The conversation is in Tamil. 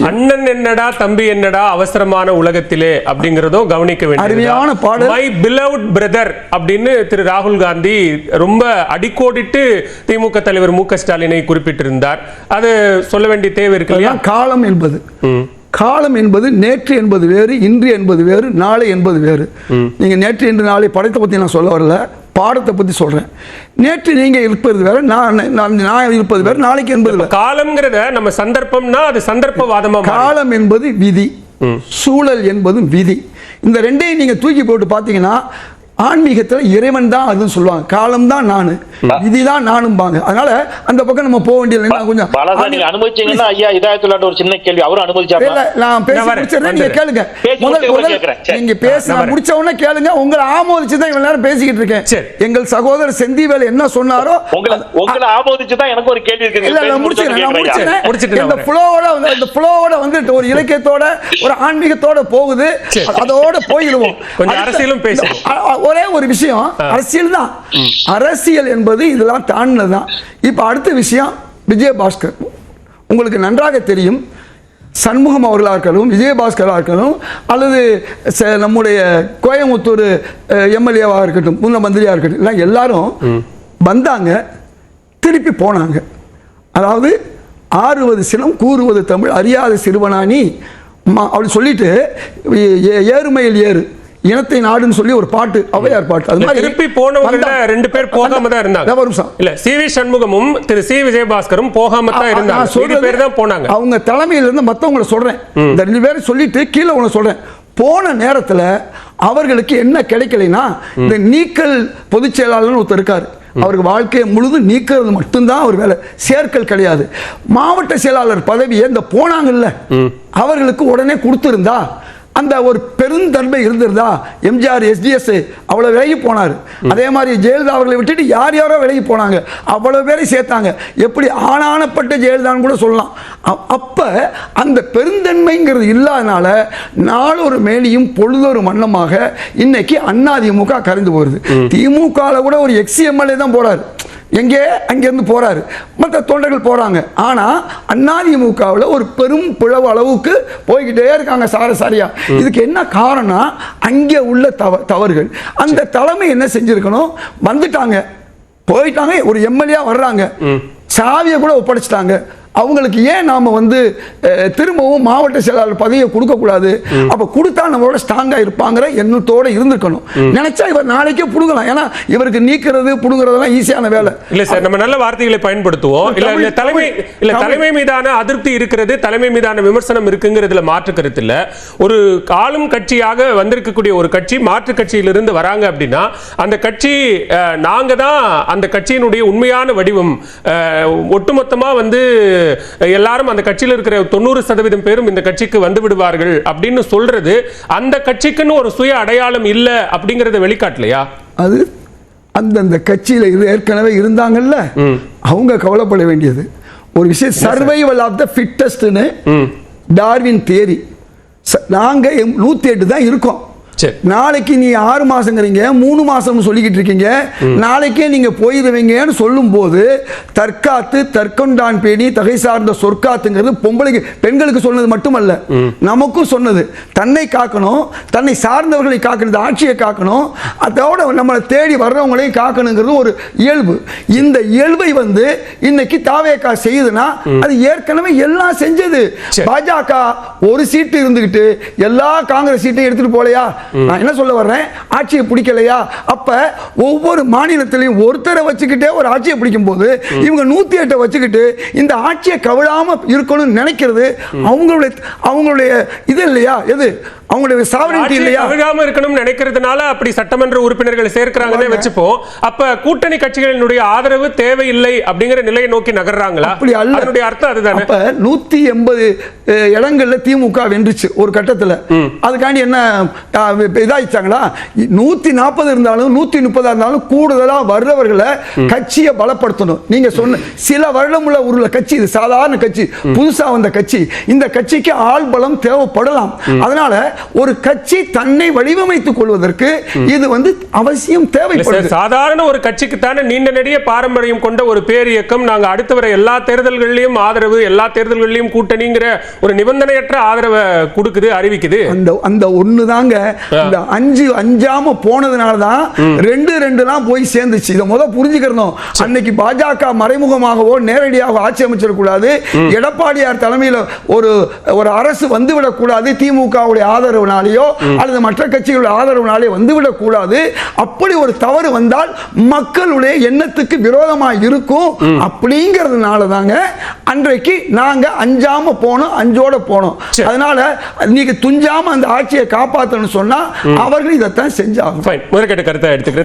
அண்ணன் என்னடா தம்பி என்னடா அவசரமான உலகத்திலே அப்படிங்கறதும் கவனிக்க அருமையான பாடல். மை பிலவ்ட் பிரதர் அப்படின்னு திரு ராகுல் காந்தி ரொம்ப அடிக்கோடிட்டு திமுக தலைவர் மு க ஸ்டாலினை குறிப்பிட்டிருந்தார். அது சொல்ல வேண்டிய தேவை இருக்கு இல்லையா? காலம் என்பது நேற்று என்பது வேறு, இன்று என்பது வேறு, நாளை என்பது வேறு. நீங்க நேற்று இன்று நாளை படத்தை பத்தி நான் சொல்ல வரல, பாடத்தை பத்தி சொல்றேன். நேற்று நீங்க இருப்பது வேற, நான் இருப்பது வேற, நாளைக்கு என்பது வேற. காலம்ங்கிறத நம்ம சந்தர்ப்பம்னா அது சந்தர்ப்பவாதமா. காலம் என்பது விதி, சூழல் என்பது விதி. இந்த ரெண்டையும் நீங்க தூக்கி போட்டு பாத்தீங்கன்னா ஆன்மீகத்தில் இறைவன் தான் அதுன்னு சொல்லுவாங்க, காலம் தான் நானு, விதிதான் நானும்பாங்க. அதனால அந்த பக்கம் நம்ம போக வேண்டியது. கொஞ்சம் அனுமதிச்சீங்கன்னா ஐயா இதாயத்துள்ளாட்ட ஒரு சின்ன கேள்வி, அவரும் அனுமதிச்சாரு. நான் பேசி முடிச்சிடுறேன், நீங்க கேளுங்க. நீங்க பேச முடிச்ச உடனே கேளுங்க. உங்களை ஆமோதிச்சு தான் இவ்வளவு நேரம் பேசிக்கிட்டு இருக்கேன். எங்கள் சகோதரர் செந்திவேல் என்ன சொன்னாரோ உங்களை ஆமோதிச்சு தான் எனக்கு ஒரு கேள்வி இருக்கு. இல்ல முடிச்சிடுறேன். இந்த ஃப்ளோவோட வந்துட்டு ஒரு இலக்கியத்தோட ஒரு ஆன்மீகத்தோட போகுது, அதோட போயிடுவோம். கொஞ்சம் அரசியலும் பேசுவோம். ஒரே ஒரு விஷயம், அரசியல் தான். அரசியல் என்பது இதெல்லாம் தாண்டினதுதான். இப்ப அடுத்த விஷயம் விஜயபாஸ்கர். உங்களுக்கு நன்றாக தெரியும், சண்முகம் அவர்களாக இருக்கணும், விஜயபாஸ்கராக இருக்கணும், அல்லது நம்முடைய கோயம்புத்தூர் எம்எல்ஏவாக இருக்கட்டும், முன்ன மந்திரியாக இருக்கட்டும், எல்லாம் எல்லாரும் வந்தாங்க, திருப்பி போனாங்க. அதாவது ஆறுவது சினம் கூறுவது தமிழ் அறியாத சிறுவனானி அப்படி சொல்லிட்டு ஏறுமையில் ஏறு இனத்தை நாடுன்னு சொல்லி ஒரு பாட்டு, ஔவையார் பாட்டு. அது மாதிரி திருப்பி போனவங்க ரெண்டு பேர் போகாம தான் இருந்தாங்க. ஒரு நிமிஷம், இல்ல சி.வி. சண்முகமும் திரு சி. விஜயபாஸ்கரும் போகாம தான் இருந்தாங்க. ரெண்டு பேர் தான் போனாங்க. அவங்க தலைமையில இருந்து மத்தவங்கள சொல்றேன், இந்த ரெண்டு பேரும் சொல்லிட்டு கீழே உங்களை சொல்றேன். போன நேரத்தில் அவர்களுக்கு என்ன கிடைக்கலைன்னா, இந்த நீக்கல் பொதுச் செயலாளர் ஒருத்தர் இருக்காரு, அவருக்கு வாழ்க்கையை முழுதும் நீக்கிறது மட்டும்தான் ஒரு வேலை, சேர்க்கல் கிடையாது. மாவட்ட செயலாளர் பதவியை இந்த போனாங்கல்ல அவர்களுக்கு உடனே கொடுத்திருந்தா அந்த ஒரு பெருந்தன்மை இருந்திருந்தா, எம்ஜிஆர் எஸ்டிஎஸ் அவ்வளவு விலகி போனார். அதே மாதிரி ஜெயலலிதா அவர்களை விட்டுட்டு யார் யாரோ விலகி போனாங்க, அவ்வளவு பேரை சேர்த்தாங்க. எப்படி ஆனானப்பட்ட ஜெயலலிதான்னு கூட சொல்லலாம். அப்ப அந்த பெருந்தன்மைங்கிறது இல்லாதனால நாளொரு மேனியும் பொழுதொரு மன்னமாக இன்னைக்கு அதிமுக கரைந்து போகுது. திமுக கூட ஒரு எக்ஸ்-எம்எல்ஏ தான் போறாரு, எங்கே அங்கிருந்து போறாரு, மற்ற தொண்டர்கள் போறாங்க. ஆனா அதிமுகவில் ஒரு பெரும் பிளவு அளவுக்கு போய்கிட்டே இருக்காங்க சாரசாரியா. இதுக்கு என்ன காரணம்? அங்கே உள்ள தவறுகள். அந்த தலைமை என்ன செஞ்சிருக்கணும்? வந்துட்டாங்க, போயிட்டாங்க, ஒரு எம்எல்ஏ வர்றாங்க, சாவியை கூட ஒப்படைச்சிட்டாங்க. அவங்களுக்கு ஏன் நாம திரும்பவும் மாவட்ட செயலாளர் பதவியை கொடுக்க கூடாது? அப்ப கொடுத்தா நம்மளோட ஸ்ட்ராங்கா இருப்பாங்கிற எண்ணத்தோட இருந்திருக்கணும். நினைச்சா இவர் நாளைக்கே புடுங்கலாம். ஏன்னா இவருக்கு நீக்கிறது புடுங்கிறதெல்லாம் ஈஸியான வேலை இல்ல சார். நம்ம நல்ல வார்த்தைகளை பயன்படுத்துவோம். இல்ல தலைமை மீதான அதிருப்தி இருக்கிறது, தலைமை மீதான விமர்சனம் இருக்குங்கிறதுல மாற்று கருத்து இல்ல. ஒரு ஆளும் கட்சியாக வந்திருக்கக்கூடிய ஒரு கட்சி மாற்று கட்சியிலிருந்து வராங்க அப்படின்னா அந்த கட்சி நாங்க தான் அந்த கட்சியினுடைய உண்மையான வடிவம். ஒட்டுமொத்தமா எல்லாரும் அந்த கட்சியில் இருக்கிற 90% பேரும் இந்த கட்சிக்கு வந்து விடுவார்கள் அப்படின்னு சொல்றது அந்த கட்சிக்குன்னு ஒரு சுய அடையாளம் இல்ல அப்படிங்கறத வெளிக்காட்டலையா? அது அந்தந்த கட்சியில ஏற்கனவே இருந்தாங்கல்ல, அவங்க கவலைப்பட வேண்டியது ஒரு விஷயம். சர்வைவல் ஆஃப் த ஃபிட்டஸ்ட்னு டார்வின் தியரி. நாங்க 108 தான் இருக்கோம். நாளைக்கு நீ 6 மாசங்கிறீங்க, 3 மாசம் சொல்லிக்கிட்டு இருக்கீங்க, நாளைக்கே நீங்க போயிருவீங்கன்னு சொல்லும் போது தற்காத்து தற்கொண்டான் பேணி தகை சார்ந்த சொற்காத்துங்கிறது பொம்பளைக்கு பெண்களுக்கு சொன்னது மட்டுமல்ல, நமக்கும் சொன்னது. தன்னை காக்கணும், தன்னை சார்ந்தவர்களை காக்கணும், ஆட்சியை காக்கணும், அதோட நம்மளை தேடி வர்றவங்களையும் காக்கணுங்கிறது ஒரு இயல்பு. இந்த இயல்பை இன்னைக்கு தாவேகா செய்யுதுன்னா அது ஏற்கனவே எல்லாம் செஞ்சது. பாஜக ஒரு சீட்டு இருந்துகிட்டு எல்லா காங்கிரஸ் சீட்டையும் எடுத்துட்டு போலையா? நான் என்ன சொல்ல வர்றேன், ஆட்சியை பிடிக்கலையா? அப்ப ஒவ்வொரு மாநிலத்திலையும் ஒருத்தரை வச்சுக்கிட்டே ஒரு ஆட்சியை பிடிக்கும் போது இவங்க 108 வச்சுக்கிட்டு இந்த ஆட்சியை கவிழாம இருக்கணும்னு நினைக்கிறது அவங்களுடைய இது இல்லையா? எது அவங்களுடைய சாவரிட்டி இல்லையா? கவிழாம இருக்கணும் நினைக்கிறதுனால அப்படி சட்டமன்ற உறுப்பினர்களை சேர்க்கிறாங்கன்னே வெச்சுப்போம். அப்ப கூட்டணி கட்சிகளினுடைய ஆதரவு தேவையில்லை அப்படிங்கிற நிலையை நோக்கி நகர்றாங்களா? அப்படி அல்ல. அதனுடைய அர்த்தம் அதுதானே. அப்ப 180 இடங்கள்ல திமுக வென்றுச்சு ஒரு கட்டத்துல. அதுக்காண்டி என்ன இதாயிச்சாங்களா? 140 இருந்தாலும் 130 இருந்தாலும் கூடுதலா வர்றவர்களை கட்சியை பலப்படுத்தணும். நீங்க சொன்ன சில வருடம் உள்ள கட்சி, இது சாதாரண கட்சி, புதுசா வந்த கட்சி, இந்த கட்சிக்கு ஆள் பலம் தேவைப்படலாம். அதனால ஒரு கட்சி தன்னை வடிவமைத்துக் கொள்வதற்கு இது அவசியம் தேவைப்படுது. சாதாரண ஒரு கட்சிக்கு தானே நீண்ட நெடிய பாரம்பரியம் கொண்ட ஒரு பேர் இயக்கம் நாங்க அடுத்து வர எல்லா தேர்தல்களிலும் ஆதரவு, எல்லா தேர்தல்களிலும் கூட்டணிங்கிற ஒரு நிபந்தனையற்ற ஆதரவை கொடுக்குது, அறிவிக்குது. அந்த ஒண்ணுதாங்க இந்த அஞ்சாம போனதுனால தான் 2-2 போய் சேர்ந்துச்சு. இதை புரிஞ்சுக்கிறோம். அன்னைக்கு பாஜக மறைமுகமாகவோ நேரடியாக ஆட்சி அமைச்சிடக்கூடாது, எடப்பாடியார் தலைமையில் ஒரு அரசு வந்துவிடக் கூடாது, திமுகவுடைய ஆதரவுனாலேயோ அல்லது மற்ற கட்சிகளுடைய ஆதரவுனாலே வந்துவிடக் கூடாது. அப்படி ஒரு தவறு வந்தால் மக்களுடைய எண்ணத்துக்கு விரோதமாக இருக்கும். அப்படிங்கிறதுனால தாங்க அன்றைக்கு நாங்க அஞ்சாம போனோம், அஞ்சோட போனோம். அதனால நீங்க துஞ்சாம அந்த ஆட்சியை காப்பாற்றணும் சொன்னா அவர்கள் இதைத்தான் செஞ்சாங்க. முதற்கட்ட கருத்தை எடுத்துக்கிறேன்.